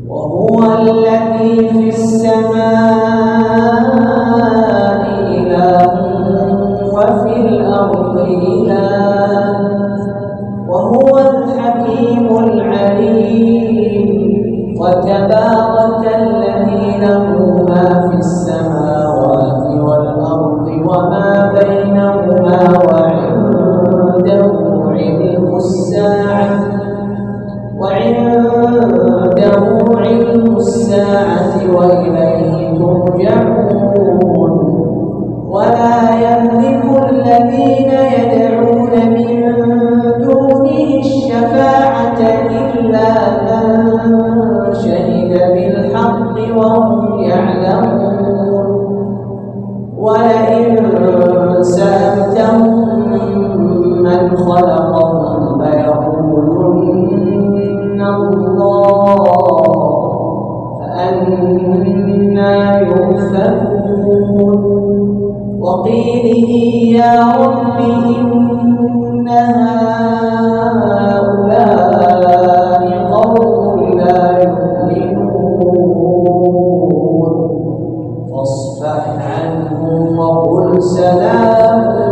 وهو الذي في السماء إله وفي الأرض إله وهو الحكيم العليم وتبارك الذي له ما في السماوات والأرض وما بينهما وعنده علم الساعة وإليه ترجعون ولا يملك الذين يدعون من دونه الشفاعة إلا من شهد بالحق وهم يعلمون ولئن سألتهم من خلقهم ليقولن الله فأنى يؤفكون وقيله يا رب إن هؤلاء قوم لا يؤمنون فاصفح عنهم وقل سلام